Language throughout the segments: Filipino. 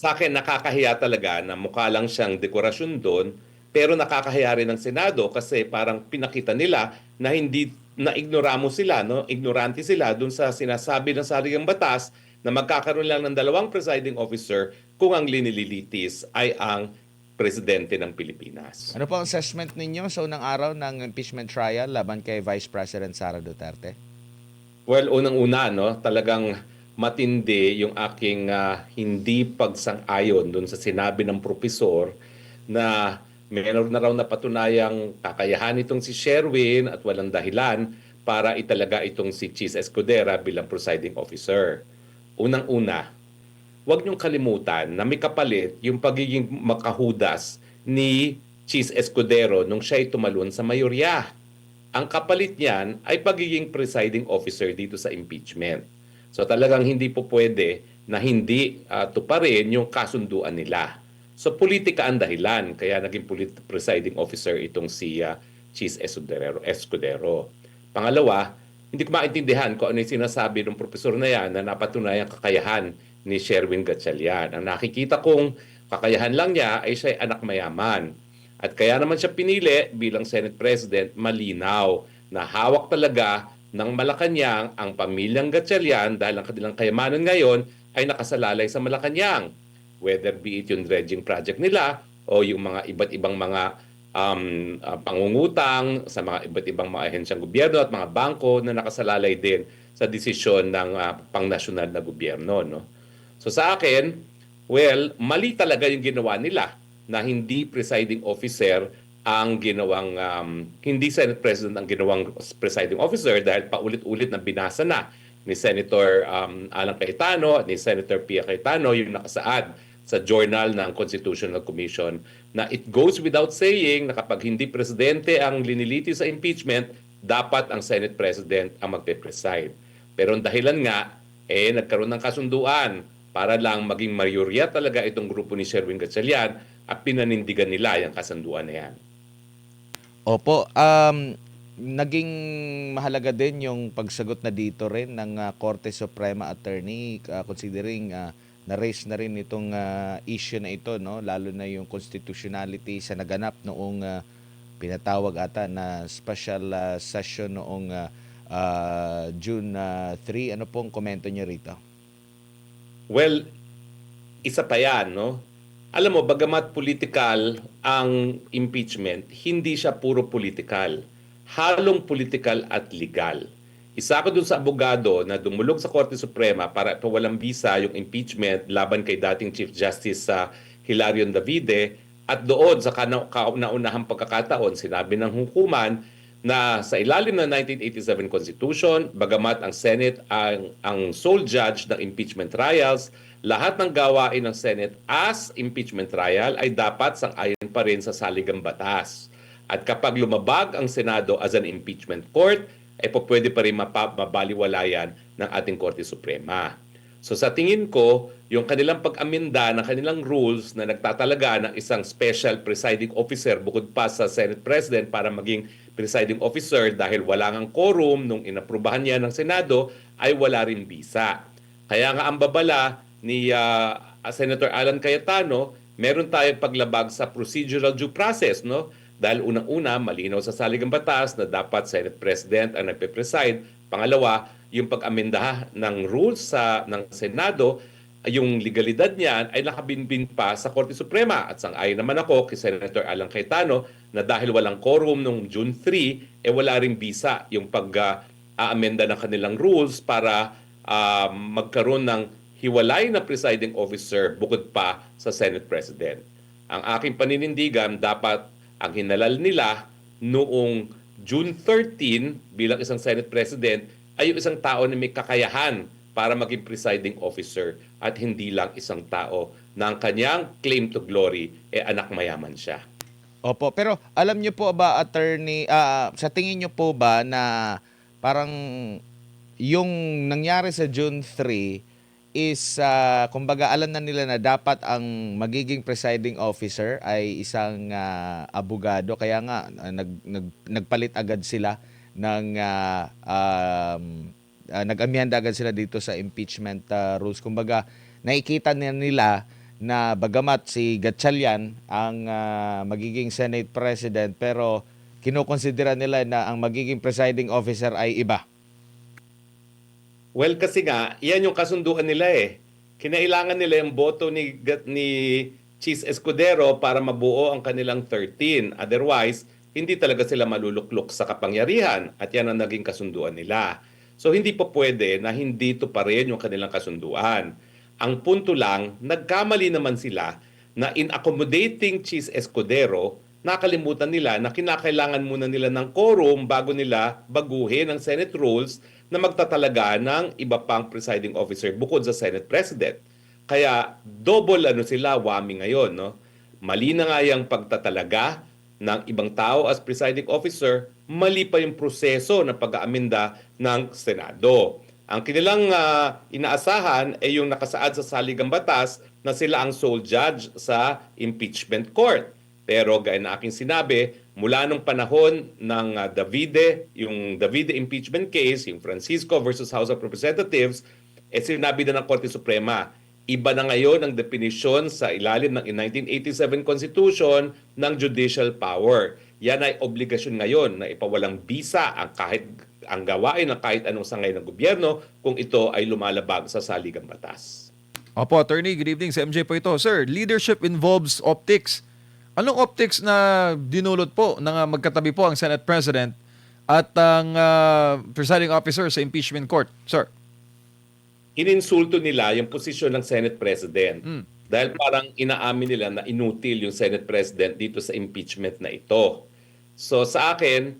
sa akin nakakahiya talaga na mukha lang siyang dekorasyon doon, pero nakakahiya rin ng Senado kasi parang pinakita nila na hindi na ignoramo sila, no? Ignorante sila doon sa sinasabi ng saligang batas na magkakaroon lang ng dalawang presiding officer kung ang linililitis ay ang presidente ng Pilipinas. Ano po ang assessment ninyo sa unang araw ng impeachment trial laban kay Vice President Sara Duterte? Well, unang-una, no, talagang matindi yung aking hindi pagsang-ayon doon sa sinabi ng propesor na meron na raw napatunayang kakayahan itong si Sherwin at walang dahilan para italaga itong si Chis Escudera bilang presiding officer. Unang-una, huwag niyong kalimutan na may kapalit yung pagiging makahudas ni Chis Escudero nung siya'y tumalon sa mayorya. Ang kapalit niyan ay pagiging presiding officer dito sa impeachment. So talagang hindi po pwede na hindi tuparin yung kasunduan nila. So politika ang dahilan kaya naging presiding officer itong si Chis Escudero. Pangalawa, hindi ko maintindihan kung ano yung sinasabi ng profesor na yan na napatunayang kakayahan ni Sherwin Gatchalian. Ang nakikita kong kakayahan lang niya ay siya ay anak mayaman. At kaya naman siya pinili bilang Senate President, malinaw na hawak talaga ng Malacanang ang pamilyang Gatchalian dahil ang kanilang kayamanan ngayon ay nakasalalay sa Malacanang. Whether be it yung dredging project nila o yung mga iba't ibang mga pangungutang sa mga iba't ibang mga ahensyang gobyerno at mga bangko na nakasalalay din sa desisyon ng pangnasyonal na gobyerno. No? So sa akin, well, mali talaga yung ginawa nila na hindi presiding officer ang ginawang, hindi Senate President ang ginawang presiding officer dahil paulit-ulit na binasa na ni Senator Alan Cayetano at ni Senator Pia Cayetano yung nakasaad sa journal ng Constitutional Commission na it goes without saying na kapag hindi presidente ang liniliti sa impeachment, dapat ang Senate President ang magpe-preside. Pero ang dahilan nga, nagkaroon ng kasunduan para lang maging mayorya talaga itong grupo ni Sherwin Gatchalian at pinanindigan nila yung kasunduan na yan. Opo, naging mahalaga din yung pagsagot na dito rin ng Korte Suprema Attorney considering na-raise na rin itong issue na ito, no? Lalo na yung constitutionality sa naganap noong pinatawag ata na special session noong June 3. Ano pong komento niyo rito? Well, isa pa yan, no? Alam mo, bagamat political ang impeachment, hindi siya puro political. Halong political at legal. Isa ako dun sa abogado na dumulog sa Korte Suprema para pawalang bisa yung impeachment laban kay dating Chief Justice sa Hilarion Davide at doon sa kauna-unahang pagkakataon sinabi ng hukuman na sa ilalim ng 1987 Constitution, bagamat ang Senate ang sole judge ng impeachment trials, lahat ng gawain ng Senate as impeachment trial ay dapat sang-ayon pa rin sa saligang batas. At kapag lumabag ang Senado as an impeachment court, ay pwede pa rin mabaliwalayan ng ating Korte Suprema. So sa tingin ko, yung kanilang pag-aminda ng kanilang rules na nagtatalaga ng isang special presiding officer bukod pa sa Senate President para maging presiding officer dahil wala ngang quorum nung inaprubahan niya ng Senado ay wala rin bisa. Kaya nga ang babala ni Senator Alan Cayetano, meron tayong paglabag sa procedural due process, no? Dahil unang-una, malinaw sa saligang batas na dapat Senate President ang nagpe-preside. Pangalawa, yung pag-amendaha ng rules ng Senado, yung legalidad niyan ay nakabinbin pa sa Korte Suprema. At sang-ayon naman ako kay Senator Alan Cayetano na dahil walang quorum noong June 3, wala ring bisa yung pag-aamenda ng kanilang rules para magkaroon ng hiwalay na presiding officer bukod pa sa Senate President. Ang aking paninindigan, dapat ang hinalal nila noong June 13 bilang isang Senate President ay yung isang tao na may kakayahan para maging presiding officer at hindi lang isang tao na ang kanyang claim to glory anak mayaman siya. Opo, pero alam niyo po ba, attorney, sa tingin niyo po ba na parang yung nangyari sa June 3 is kumbaga alam na nila na dapat ang magiging presiding officer ay isang abogado, kaya nga nagpalit agad sila ng nag-amyenda agad sila dito sa impeachment rules. Kumbaga nakikita nila na bagamat si Gatchalian ang magiging Senate President, pero kinukonsidera nila na ang magiging presiding officer ay iba. Well, kasi nga, yan yung kasunduan nila eh. Kinailangan nila yung boto ni Chis Escudero para mabuo ang kanilang 13. Otherwise, hindi talaga sila maluluklok sa kapangyarihan at yan ang naging kasunduan nila. So hindi po pwede na hindi ito pa rin yung kanilang kasunduan. Ang punto lang, nagkamali naman sila na in accommodating Chis Escudero, nakalimutan nila na kinakailangan muna nila ng quorum bago nila baguhin ang Senate rules na magtatalaga ng iba pang presiding officer bukod sa Senate President. Kaya double sila wami ngayon, no? Mali na nga yung pagtatalaga ng ibang tao as presiding officer, mali pa yung proseso ng pag-aaminda ng Senado. Ang kanilang inaasahan ay yung nakasaad sa saligang batas na sila ang sole judge sa impeachment court. Pero gaya na aking sinabi, mula nung panahon ng yung Davide impeachment case, yung Francisco versus House of Representatives, sinabi na ng Korte Suprema, iba na ngayon ang definisyon sa ilalim ng 1987 Constitution ng judicial power. Yan ay obligasyon ngayon na ipawalang bisa ang gawain ng kahit anong sangay ng gobyerno kung ito ay lumalabag sa saligang batas. Opo, Attorney, good evening. Si MJ po ito. Sir, leadership involves optics. Anong optics na dinulot po na magkatabi po ang Senate President at ang presiding officer sa impeachment court? Sir. Ininsulto nila yung posisyon ng Senate President. Dahil parang inaamin nila na inutil yung Senate President dito sa impeachment na ito. So sa akin,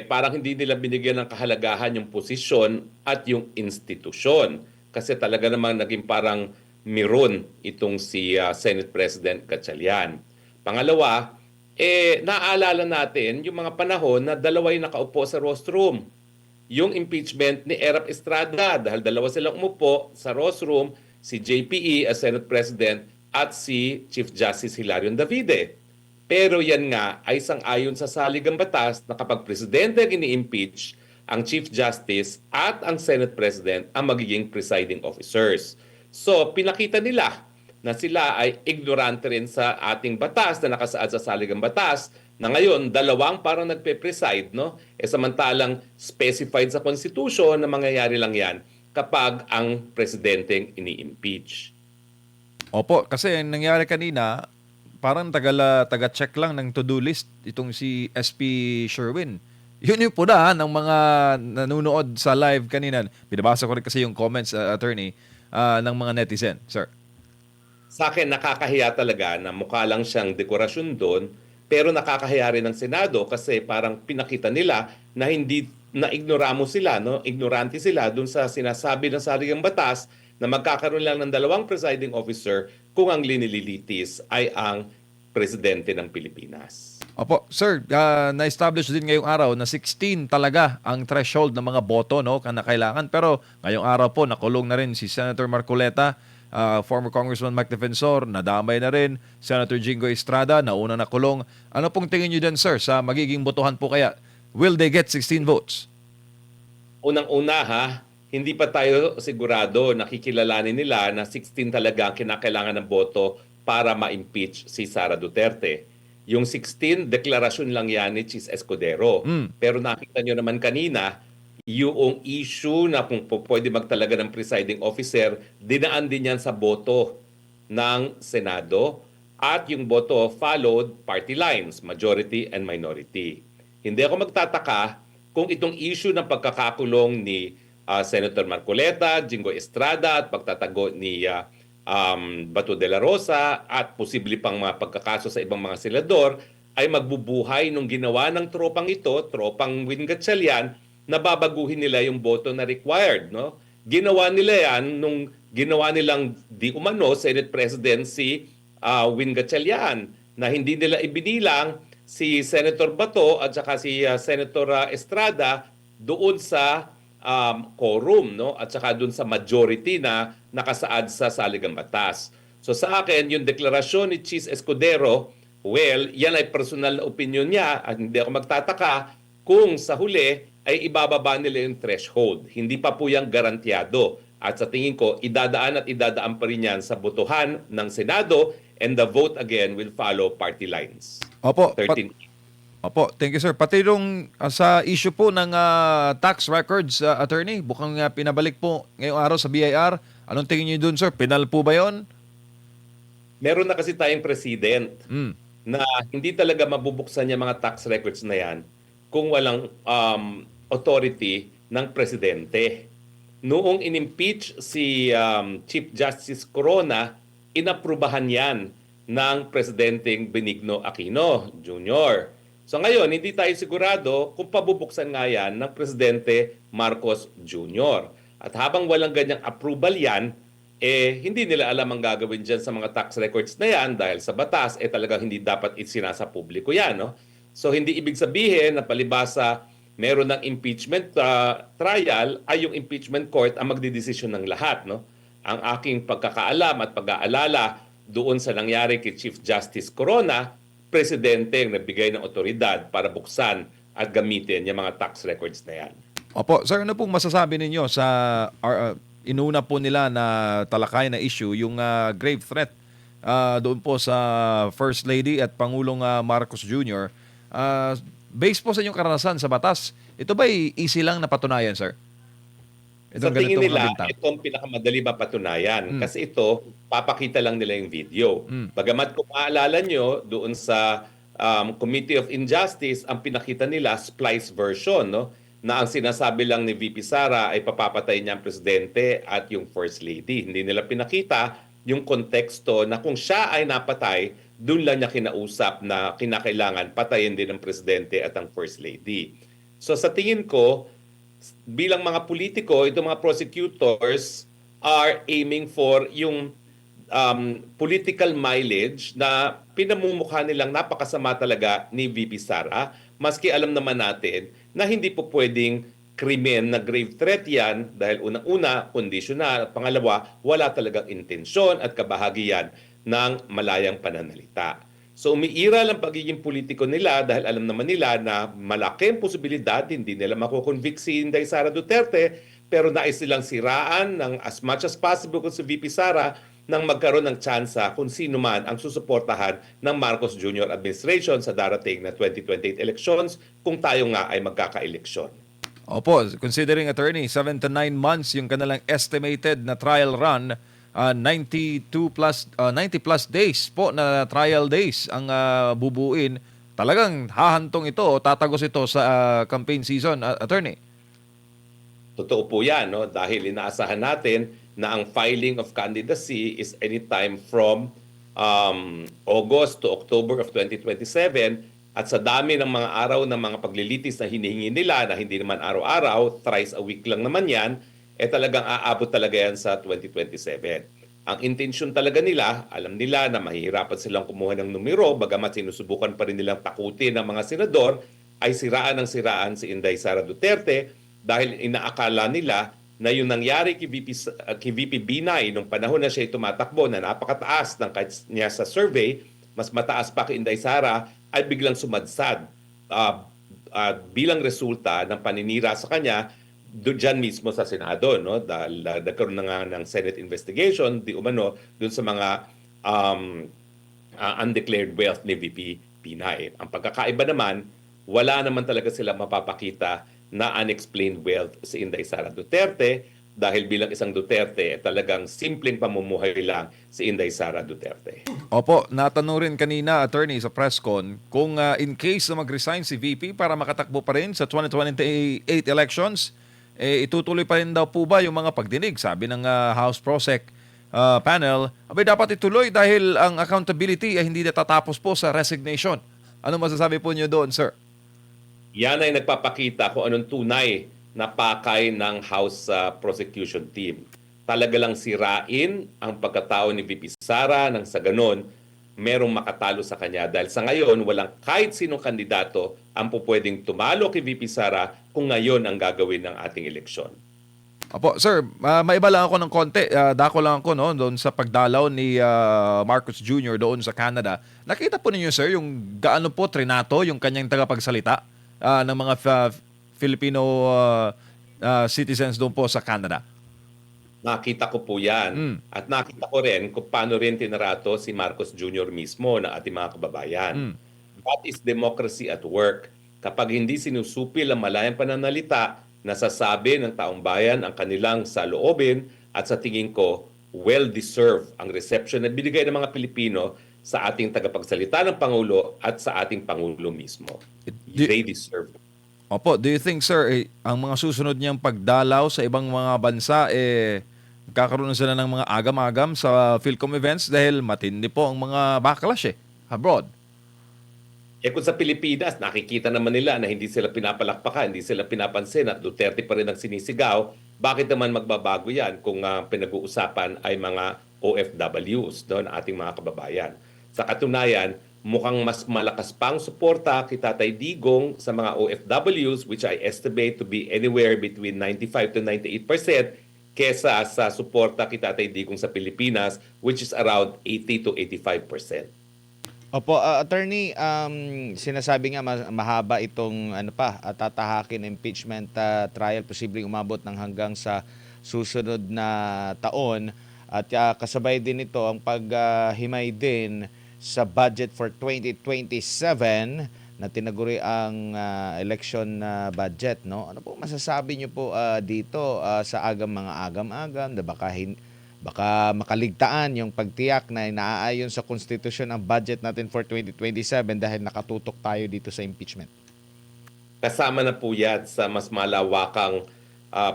parang hindi nila binigyan ng kahalagahan yung posisyon at yung institusyon. Kasi talaga namang naging parang miron itong si Senate President Gatchalian. Pangalawa, naaalala natin yung mga panahon na dalawa yung nakaupo sa rostrum. Yung impeachment ni Erap Estrada dahil dalawa silang umupo sa rostrum, si JPE as Senate President at si Chief Justice Hilarion Davide. Pero yan nga ay sang-ayon sa saligang batas na kapag presidente ang ini-impeach, ang Chief Justice at ang Senate President ang magiging presiding officers. So pinakita nila na sila ay ignorante rin sa ating batas na nakasaad sa saligang batas na ngayon dalawang parang nagpe-preside, no? Samantalang specified sa Constitution na mangyayari lang yan kapag ang presidenteng ini-impeach. Opo, kasi ang nangyari kanina, parang taga-check lang ng to-do list itong si SP Sherwin. Yun yung puna ng mga nanonood sa live kanina. Binabasa ko rin kasi yung comments, attorney, ng mga netizen. Sir. Sa akin, nakakahiya talaga na mukha lang siyang dekorasyon doon, pero nakakahiya rin ng Senado kasi parang pinakita nila na hindi na-ignoramo sila, no? Ignorante sila doon sa sinasabi ng saligang batas na magkakaroon lang ng dalawang presiding officer kung ang linililitis ay ang presidente ng Pilipinas. Opo, sir, na-establish din ngayong araw na 16 talaga ang threshold ng mga boto, no, na kailangan. Pero ngayong araw po, nakulong na rin si Senator Marcoleta, former Congressman Mike Defensor, nadamay na rin. Senator Jingo Estrada, nauna nakulong. Ano pong tingin nyo dyan, sir, sa magiging botohan po kaya? Will they get 16 votes? Unang-una hindi pa tayo sigurado nakikilalanin nila na 16 talaga ang kinakailangan ng boto para ma-impeach si Sara Duterte. Yung 16, deklarasyon lang yan ni Chis Escudero. Pero nakita nyo naman kanina, yung issue na kung pwede magtalaga ng presiding officer, dinaan din yan sa boto ng Senado at yung boto followed party lines, majority and minority. Hindi ako magtataka kung itong issue ng pagkakakulong ni Senator Marcoleta, Jingo Estrada at pagtatago ni Bato de la Rosa at posible pang mga pagkakaso sa ibang mga senador ay magbubuhay nung ginawa ng tropang ito, tropang Win Gatchalian, na babaguhin nila yung boto na required, no? Ginawa nila yan nung ginawa nilang di umano Senate President si Win Gatchalian na hindi nila ibinilang si Senator Bato at saka si Senator Estrada doon sa quorum, no? At saka doon sa majority na nakasaad sa saligang batas. So sa akin, yung deklarasyon ni Chis Escudero, well, yan ay personal na opinion niya at hindi ako magtataka kung sa huli ay ibababa nila yung threshold. Hindi pa po yung garantyado At sa tingin ko, idadaan pa rin yan sa botohan ng Senado, and the vote again will follow party lines. Opo, 13. Opo, thank you sir. Pati yung sa issue po ng tax records, attorney, bukang pinabalik po ngayong araw sa BIR. Anong tingin niyo dun sir? Penal po ba yon? Meron na kasi tayong president Mm. na hindi talaga mabubuksan yung mga tax records na yan kung walang authority ng presidente. Noong inimpeach si Chief Justice Corona, inaprubahan yan ng Presidenteng Benigno Aquino Jr. So ngayon, hindi tayo sigurado kung pabubuksan nga yan ng Presidente Marcos Jr. At habang walang ganyang approval yan, hindi nila alam ang gagawin dyan sa mga tax records na yan dahil sa batas, talagang hindi dapat isinasa publiko yan. No? So hindi ibig sabihin na palibasa meron ng impeachment trial ay yung impeachment court ang magdidesisyon ng lahat. No? Ang aking pagkakaalam at pag-aalala doon sa nangyari kay Chief Justice Corona, presidente ang nagbigay ng otoridad para buksan at gamitin yung mga tax records na yan. Opo, sir, ano pong masasabi ninyo sa inuna po nila na talakay na issue, yung grave threat doon po sa First Lady at Pangulong Marcos Jr. Based po sa inyong karanasan sa batas, ito ba easy lang na patunayan, sir? Sa tingin ganitong nila, bintang. ito ang pinakamadali mapatunayan. Kasi ito, papakita lang nila yung video. Bagamat kung maalala nyo, doon sa Committee of Injustice, ang pinakita nila, splice version, no? Na ang sinasabi lang ni VP Sara ay papapatay niya ang presidente at yung First Lady. Hindi nila pinakita yung konteksto na kung siya ay napatay, doon lang niya kinausap na kinakailangan patayin din ang presidente at ang First Lady. So sa tingin ko, bilang mga politiko, itong mga prosecutors are aiming for yung political mileage na pinamumukha nilang napakasama talaga ni VP Sara, maski alam naman natin na hindi po pwedeng krimen na grave threat yan dahil unang-una, conditional, at pangalawa, wala talagang intensyon at kabahagian ng malayang pananalita. So umiiral ang pagiging politiko nila dahil alam naman nila na malaki ang posibilidad, hindi nila makukonvict si Inday Sara Duterte, pero nais silang siraan ng as much as possible kung si VP Sara nang magkaroon ng tsansa kung sino man ang susuportahan ng Marcos Jr. administration sa darating na 2028 elections kung tayo nga ay magkaka-eleksyon. Opo, considering attorney, 7 to 9 months yung kanilang estimated na trial run, 90 plus days po na trial days ang bubuin. Talagang hahantong ito o tatagos ito sa campaign season, attorney. Totoo po yan, no? Dahil inaasahan natin na ang filing of candidacy is anytime from August to October of 2027. At sa dami ng mga araw ng mga paglilitis na hinihingi nila na hindi naman araw-araw, thrice a week lang naman yan, talagang aabot talaga yan sa 2027. Ang intensyon talaga nila, alam nila na mahihirapan silang kumuha ng numero, bagamat sinusubukan pa rin nilang takutin ng mga senador, ay siraan ng siraan si Inday Sara Duterte dahil inaakala nila na yung nangyari kay VP Binay nung panahon na siya tumatakbo na napakataas ng niya sa survey, mas mataas pa kay Inday Sara, ay biglang sumadsad bilang resulta ng paninira sa kanya dyan mismo sa Senado, no? Dahil nagkaroon na nga ng Senate investigation di umano dun sa mga undeclared wealth ni VP Binay. Ang pagkakaiba naman, wala naman talaga sila mapapakita na unexplained wealth si Inday Sara Duterte dahil bilang isang Duterte, talagang simpleng pamumuhay lang si Inday Sara Duterte. Opo, natanong rin kanina, attorney, sa press con, kung in case na mag-resign si VP para makatakbo pa rin sa 2028 elections, itutuloy pa rin daw po ba yung mga pagdinig? Sabi ng House Prosec panel, abay dapat ituloy dahil ang accountability ay hindi natatapos po sa resignation. Ano masasabi po niyo doon, sir? Yan ay nagpapakita kung anong tunay na pakay ng House Prosecution Team. Talaga lang sirain ang pagkatao ni VP Sara nang sa ganon, merong makatalo sa kanya. Dahil sa ngayon, walang kahit sinong kandidato ang pupwedeng tumalo kay VP Sara kung ngayon ang gagawin ng ating eleksyon. Opo, sir, maiba lang ako ng konti. Dako lang ako no, doon sa pagdalaw ni Marcos Jr. doon sa Canada. Nakita po ninyo, sir, yung gaano po trinato yung kanyang tagapagsalita ng mga Filipino citizens doon po sa Canada? Nakita ko po yan. At nakita ko rin kung paano rin tinarato si Marcos Jr. mismo ng ating mga kababayan. That is democracy at work. Kapag hindi sinusupil ang malayang pananalita, nasasabi ng taong bayan ang kanilang saloobin at sa tingin ko, well-deserved ang reception na binigay ng mga Pilipino sa ating tagapagsalita ng Pangulo at sa ating Pangulo mismo. They deserve it. Opo, do you think, sir, ang mga susunod niyang pagdalaw sa ibang mga bansa, magkakaroon na sila ng mga agam-agam sa Philcom events dahil matindi po ang mga backlash abroad? Kung sa Pilipinas, nakikita naman nila na hindi sila pinapalakpakan, hindi sila pinapansin at Duterte pa rin ang sinisigaw, bakit naman magbabago yan kung pinag-uusapan ay mga OFWs, no, na ating mga kababayan? Sa katunayan, mukhang mas malakas pang suporta kay Tatay Digong sa mga OFWs, which I estimate to be anywhere between 95 to 98%, kesa sa suporta kay Tatay Digong sa Pilipinas, which is around 80 to 85%. Opo, attorney, sinasabi nga mahaba itong tatahakin impeachment trial, posibleng umabot ng hanggang sa susunod na taon at kasabay din ito ang paghimay din sa budget for 2027 na tinaguri ang election budget, no? Ano po masasabi niyo po dito sa mga agam-agam na baka makaligtaan yung pagtiyak na inaayon sa konstitusyon ang budget natin for 2027 dahil nakatutok tayo dito sa impeachment? Kasama na po yan sa mas malawakang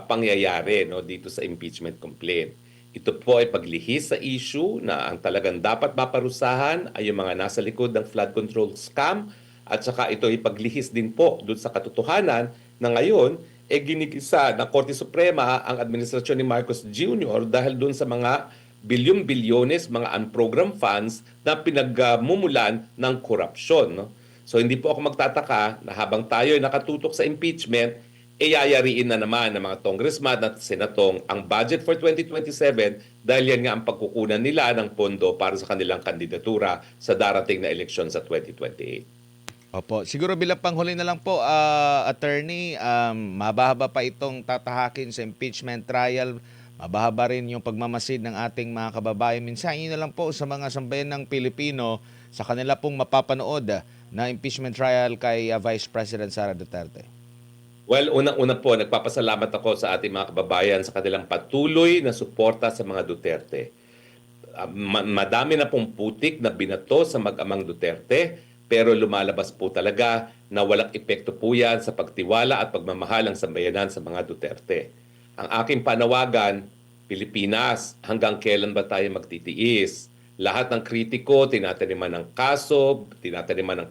pangyayari, no, dito sa impeachment complaint. Ito po ay paglihis sa issue na ang talagang dapat maparusahan ay yung mga nasa likod ng flood control scam at saka ito ay paglihis din po doon sa katotohanan na ngayon ginigisa ng Korte Suprema ang administrasyon ni Marcos Jr. dahil doon sa mga bilyon-bilyones, mga unprogrammed funds na pinagmumulan ng korupsyon. No? So hindi po ako magtataka na habang tayo ay nakatutok sa impeachment, yayariin na naman ng mga congressman at senatong ang budget for 2027 dahil yan nga ang pagkukunan nila ng pondo para sa kanilang kandidatura sa darating na eleksyon sa 2028. Opo, siguro bilang panghuli na lang po, attorney, mabahaba pa itong tatahakin sa impeachment trial, mabahaba rin yung pagmamasid ng ating mga kababayan. Minsan, yun na lang po sa mga sambayan ng Pilipino sa kanila pong mapapanood na impeachment trial kay Vice President Sara Duterte. Well, unang-una po, nagpapasalamat ako sa ating mga kababayan sa kanilang patuloy na suporta sa mga Duterte. Madami na pong putik na binato sa mag-amang Duterte, pero lumalabas po talaga na walang epekto po yan sa pagtiwala at pagmamahal ng sambayanan sa mga Duterte. Ang aking panawagan, Pilipinas, hanggang kailan ba tayo magtitiis? Lahat ng kritiko, tinataniman ng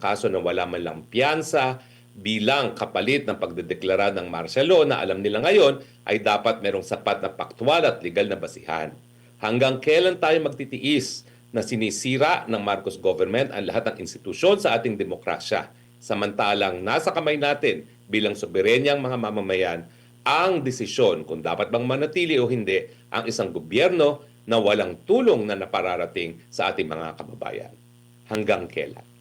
kaso na wala man lang piyansa, bilang kapalit ng pagdedeklara ng martial law na alam nila ngayon ay dapat merong sapat na paktwal at legal na basihan. Hanggang kailan tayo magtitiis na sinisira ng Marcos government ang lahat ng institusyon sa ating demokrasya, samantalang nasa kamay natin bilang soberenyang mga mamamayan ang desisyon kung dapat bang manatili o hindi ang isang gobyerno na walang tulong na napararating sa ating mga kababayan. Hanggang kailan?